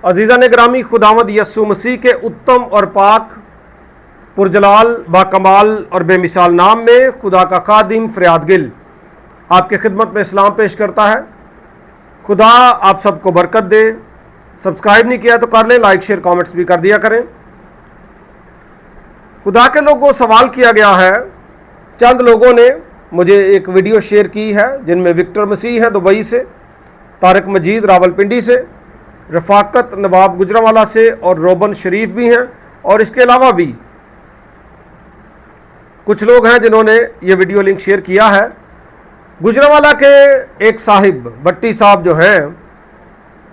अजीज़ान ग्रामी, खुदावंद यस्सु मसीह के उत्तम और पाक पुरजलाल बाकमाल और बेमिसाल नाम में खुदा का खादिम फरियाद गिल आपके खिदमत में इस्लाम पेश करता है। खुदा आप सबको बरकत दे। सब्सक्राइब नहीं किया तो कर लें, लाइक शेयर कमेंट्स भी कर दिया करें। खुदा के लोगों को सवाल किया गया है, चंद लोगों ने मुझे एक वीडियो शेयर की है जिनमें विक्टर मसीह है दुबई से, तारक मजीद रावलपिंडी से, रफाकत नवाब गुजरावाला से और रोबन शरीफ भी हैं, और इसके अलावा भी कुछ लोग हैं जिन्होंने ये वीडियो लिंक शेयर किया है। गुजरावाला के एक साहिब भट्टी साहब जो हैं,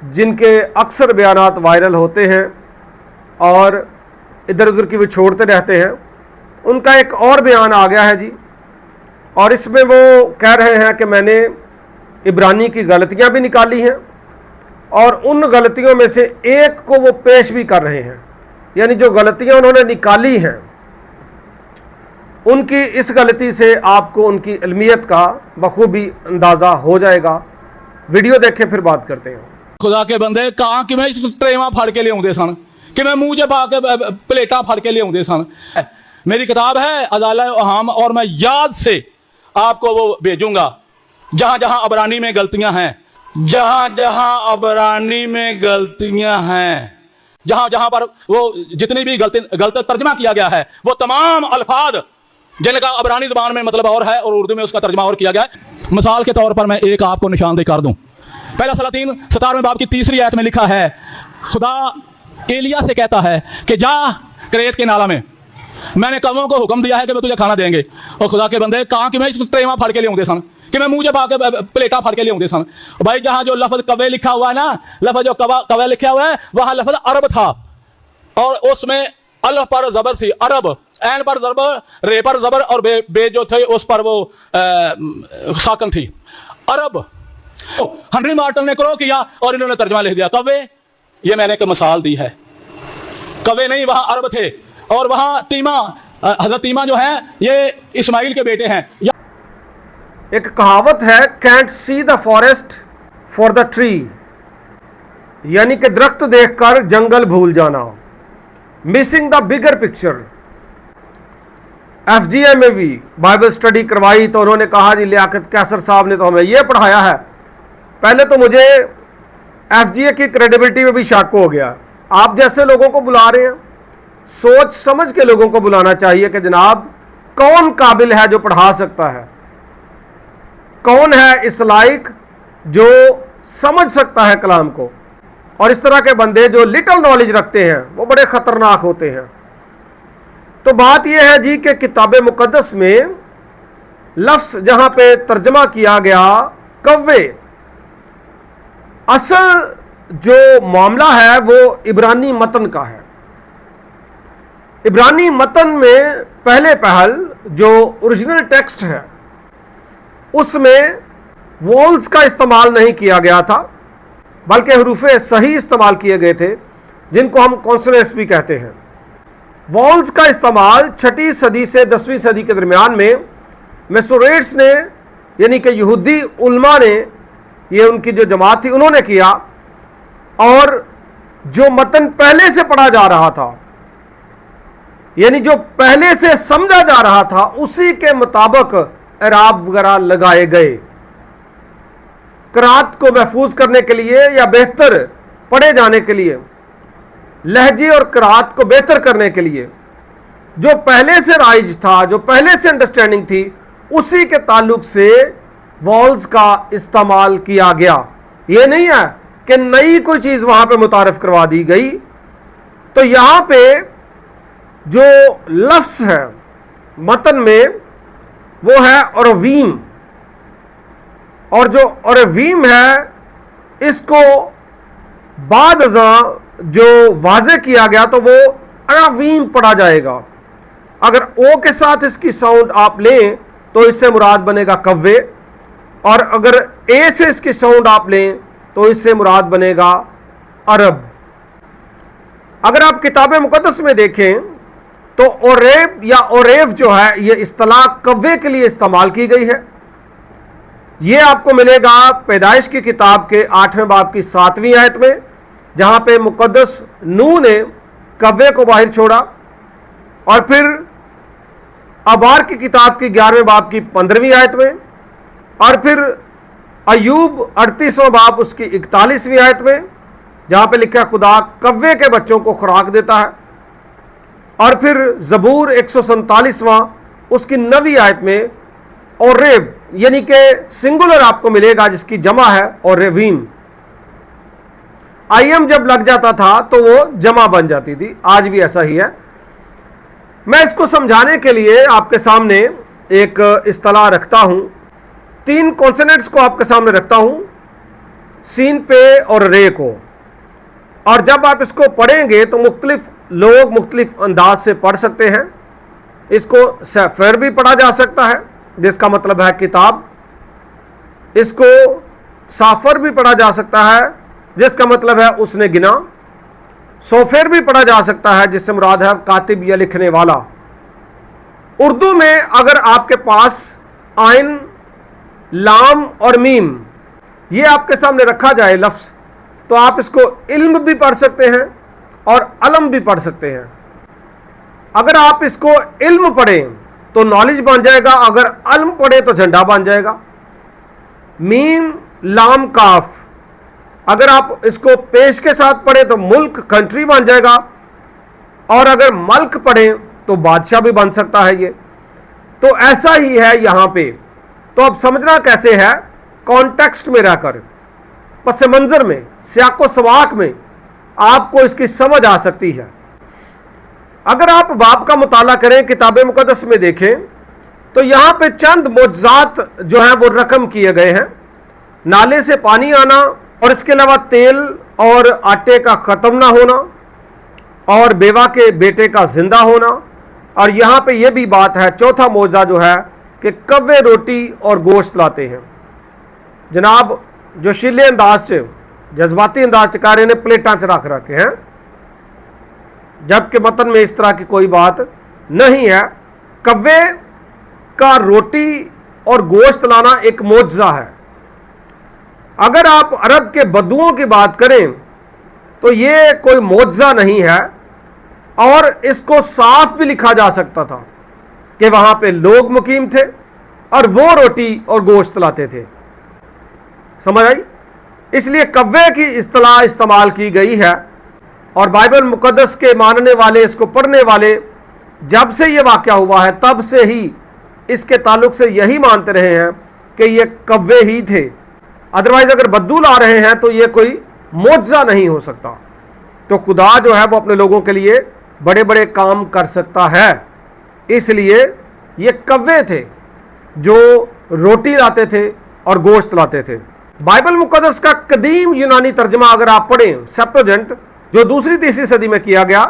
जिनके अक्सर बयानात वायरल होते हैं और इधर उधर की भी छोड़ते रहते हैं, उनका एक और बयान आ गया है जी, और इसमें वो कह रहे हैं कि मैंने इब्रानी की गलतियां भी निकाली हैं और उन गलतियों में से एक को वो पेश भी कर रहे हैं। यानी जो गलतियां उन्होंने निकाली हैं, उनकी इस गलती से आपको उनकी इल्मियत का बखूबी अंदाज़ा हो जाएगा। वीडियो देखें फिर बात करते हैं। खुदा के बंदे कहाँ कि मैं ट्रेवा फड़ के लिया सन, कि मैं मुँह पा के प्लेटा फड़ के लिया सन। मेरी किताब है अदाला अहम, और मैं याद से आपको वो भेजूंगा जहां जहां अबरानी में गलतियां हैं, जहां जहां अबरानी में गलतियां हैं, जहां जहां पर वो जितनी भी गलत तर्जमा किया गया है, वो तमाम अल्फाज जिनका अबरानी ज़बान में मतलब और है और उर्दू में उसका तर्जमा और किया गया है। मिसाल के तौर पर मैं एक आपको निशानदेही कर दूं। पहला सलातीन 17वें बाब की 3री आयत में लिखा है, खुदा एलिया से कहता है कि जा करेत के नाला में, मैंने कौमों को हुक्म दिया है कि मैं तुझे खाना देंगे। और खुदा के बंदे कहाँ कि मैं ट्रेवा फड़ के लिया सन, कि मैं मुँह पा के प्लेटा फड़ के लिया सन। भाई जहाँ जो लफ्ज़ कवे लिखा हुआ है ना, लफ्ज़ जो कवे लिखा हुआ है, वहाँ लफ्ज़ अरब था और उसमें अल पर ज़बर थी, अरब, ऐन पर ज़बर, रे पर ज़बर और बे जो थे उस पर वो साकन थी, अरब। हेनरी मार्टन ने करो किया और इन्होंने तर्जमा लिख दिया कवे। ये मैंने एक मिसाल दी है, कवे नहीं, वहाँ अरब थे। और वहाँ तीमा, हजरत तीमा जो है ये इस्माइल के बेटे हैं। एक कहावत है, cantt see the forest for the tree, यानी कि दरख्त देखकर जंगल भूल जाना, मिसिंग द बिगर पिक्चर। एफजीए में भी बाइबल स्टडी करवाई तो उन्होंने कहा जी लियाकत कैसर साहब ने तो हमें यह पढ़ाया है। पहले तो मुझे एफजीए की क्रेडिबिलिटी में भी शक हो गया। आप जैसे लोगों को बुला रहे हैं, सोच समझ के लोगों को बुलाना चाहिए कि जनाब कौन काबिल है जो पढ़ा सकता है, कौन है इस लायक जो समझ सकता है कलाम को। और इस तरह के बंदे जो लिटिल नॉलेज रखते हैं वो बड़े खतरनाक होते हैं। तो बात यह है जी कि किताब मुकद्दस में लफ्ज़ जहां पे तर्जमा किया गया कव्वे, असल जो मामला है वो इब्रानी मतन का है। इब्रानी मतन में पहले पहल जो ओरिजिनल टेक्स्ट है उसमें वॉल्स का इस्तेमाल नहीं किया गया था, बल्कि हरूफे सही इस्तेमाल किए गए थे, जिनको हम कॉन्सोनेंट्स भी कहते हैं। वॉल्स का इस्तेमाल 6वीं सदी से 10वीं सदी के दरमियान में मैसोरेट्स ने, यानी कि यहूदी उलमा ने, ये उनकी जो जमात थी उन्होंने किया, और जो मतन पहले से पढ़ा जा रहा था, यानी जो पहले से समझा जा रहा था, उसी के मुताबिक एराब वगैरह लगाए गए। क़िराअत को महफूज करने के लिए या बेहतर पढ़े जाने के लिए, लहजे और क़िराअत को बेहतर करने के लिए जो पहले से राइज था, जो पहले से अंडरस्टैंडिंग थी, उसी के ताल्लुक से वॉल्स का इस्तेमाल किया गया। ये नहीं है कि नई कोई चीज़ वहाँ पे मुतारफ करवा दी गई। तो यहाँ पे जो लफ्ज़ है मतन में वो है औरवीम, और जो औरवीम है इसको बाद अज़ां जो वाज़े किया गया तो वो अरावीम पढ़ा जाएगा। अगर ओ के साथ इसकी साउंड आप लें तो इससे मुराद बनेगा कव्वे, और अगर ए से इसकी साउंड आप लें तो इससे मुराद बनेगा अरब। अगर आप किताब मुकद्दस में देखें तो ओरेब या ओरेव जो है ये इस्तिलाह कव्वे के लिए इस्तेमाल की गई है। ये आपको मिलेगा पैदाइश की किताब के 8वें बाब की 7वीं आयत में, जहां पे मुकद्दस नूह ने कव्वे को बाहर छोड़ा, और फिर अबार की किताब की 11वें बाब की 15वीं आयत में, और फिर अयूब 38वां बाब उसकी 41वीं आयत में जहां पे लिखा खुदा कव्वे के बच्चों को खुराक देता है, और फिर जबूर 147वां उसकी 9वीं आयत में ओरेब यानी कि सिंगुलर आपको मिलेगा जिसकी जमा है ओरेवीम। आईएम जब लग जाता था तो वो जमा बन जाती थी, आज भी ऐसा ही है। मैं इसको समझाने के लिए आपके सामने एक इस्तिलाह रखता हूं, 3 कॉन्सोनेंट्स को आपके सामने रखता हूं, सीन पे और रे को, और जब आप इसको पढ़ेंगे तो मुख्तलिफ लोग मुख्तलिफ अंदाज से पढ़ सकते हैं। इसको सफ़र भी पढ़ा जा सकता है जिसका मतलब है किताब, इसको साफर भी पढ़ा जा सकता है जिसका मतलब है उसने गिना, सोफेर भी पढ़ा जा सकता है जिससे मुराद है कातिब या लिखने वाला। उर्दू में अगर आपके पास आइन, लाम और मीम ये आपके सामने रखा जाए लफ्ज़, तो आप इसको इल्म भी पढ़ सकते हैं और अलम भी पढ़ सकते हैं। अगर आप इसको इल्म पढ़ें तो नॉलेज बन जाएगा, अगर अलम पढ़े तो झंडा बन जाएगा। मीम लाम काफ अगर आप इसको पेश के साथ पढ़े तो मुल्क कंट्री बन जाएगा, और अगर मल्क पढ़े तो बादशाह भी बन सकता है। ये तो ऐसा ही है यहां पे। तो अब समझना कैसे है, कॉन्टेक्स्ट में रहकर, पस मंजर में, सियाको सवाक में आपको इसकी समझ आ सकती है। अगर आप बाब का मुताला करें, किताब मुकद्दस में देखें, तो यहां पे चंद मोजज़ात जो हैं वो रकम किए गए हैं। नाले से पानी आना, और इसके अलावा तेल और आटे का ख़त्म ना होना, और बेवा के बेटे का जिंदा होना, और यहां पे ये भी बात है, चौथा मोजा जो है कि कव्वे रोटी और गोश्त लाते हैं। जनाब जो शिले अंदाज से, जज्बाती अंदाज से कार्य ने प्लेटा च रख रखे हैं, जबकि मतन में इस तरह की कोई बात नहीं है। कव्वे का रोटी और गोश्त लाना एक मोजा है। अगर आप अरब के बद्दुओं की बात करें तो ये कोई मोजा नहीं है, और इसको साफ भी लिखा जा सकता था कि वहां पे लोग मुकीम थे और वो रोटी और गोश्त लाते थे। समझ आई? इसलिए कव्वे की इस्तिलाह इस्तेमाल की गई है, और बाइबल मुकद्दस के मानने वाले, इसको पढ़ने वाले, जब से ये वाक़या हुआ है तब से ही इसके ताल्लुक से यही मानते रहे हैं कि ये कव्वे ही थे। अदरवाइज अगर बद्दू ला रहे हैं तो ये कोई मोजा नहीं हो सकता। तो खुदा जो है वो अपने लोगों के लिए बड़े बड़े काम कर सकता है, इसलिए ये कव्वे थे जो रोटी लाते थे और गोश्त लाते थे। बाइबल मुकद्दस का कदीम यूनानी तर्जमा अगर आप पढ़ें, सेप्टुअजिंट, जो 2री-3री सदी में किया गया,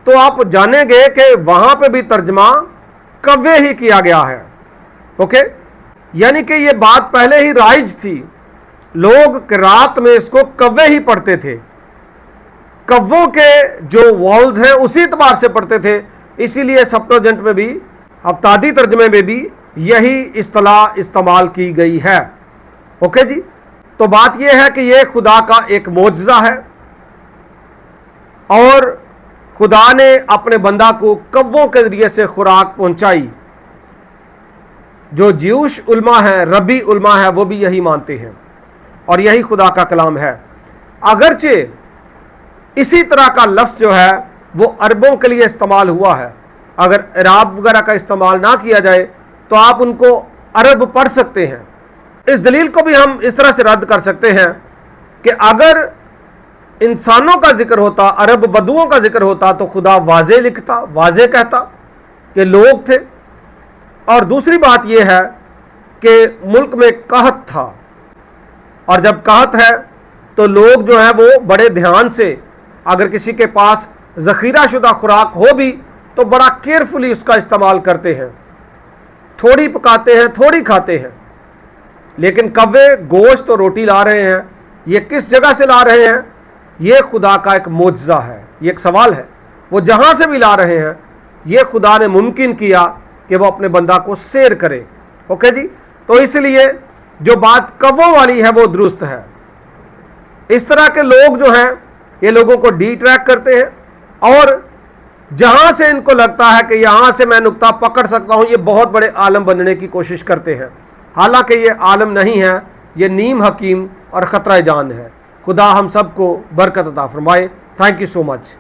तो आप जानेंगे कि वहां पे भी तर्जमा कव्वे ही किया गया है। ओके, यानी कि ये बात पहले ही राइज थी, लोग रात में इसको कव्वे ही पढ़ते थे, कव्वों के जो वॉल्स हैं उसी एतबार से पढ़ते थे। इसीलिए सेप्टुअजिंट में भी, हफ्तादी तर्जमे में भी यही इस्तिलाह इस्तेमाल की गई है। ओके जी, तो बात यह है कि यह खुदा का एक मोजज़ा है, और खुदा ने अपने बंदा को कव्वों के जरिए से खुराक पहुंचाई। जो ज्यूश उल्मा है, रबी उल्मा है, वो भी यही मानते हैं, और यही खुदा का कलाम है। अगरचे इसी तरह का लफ्ज़ जो है वो अरबों के लिए इस्तेमाल हुआ है। अगर इराब वगैरह का इस्तेमाल ना किया जाए तो आप उनको अरब पढ़ सकते हैं। इस दलील को भी हम इस तरह से रद्द कर सकते हैं कि अगर इंसानों का जिक्र होता, अरब बदुओं का जिक्र होता, तो खुदा वाजे लिखता, वाजे कहता कि लोग थे। और दूसरी बात यह है कि मुल्क में कहत था, और जब कहत है तो लोग जो है वो बड़े ध्यान से, अगर किसी के पास ज़ख़ीरा शुदा खुराक हो भी तो बड़ा केयरफुली उसका इस्तेमाल करते हैं, थोड़ी पकाते हैं, थोड़ी खाते हैं। लेकिन कव्वे गोश्त और रोटी ला रहे हैं, ये किस जगह से ला रहे हैं? ये खुदा का एक मोजज़ा है, ये एक सवाल है। वो जहाँ से भी ला रहे हैं, ये खुदा ने मुमकिन किया कि वो अपने बंदा को सेर करे। ओके जी, तो इसलिए जो बात कव्वों वाली है वो दुरुस्त है। इस तरह के लोग जो हैं یہ لوگوں کو ڈی ٹریک کرتے ہیں اور جہاں سے ان کو لگتا ہے کہ یہاں سے میں نقطہ پکڑ سکتا ہوں یہ بہت بڑے عالم بننے کی کوشش کرتے ہیں، حالانکہ یہ عالم نہیں ہے، یہ نیم حکیم اور خطرہ جان ہے۔ خدا ہم سب کو برکت عطا فرمائے۔ Thank you so much.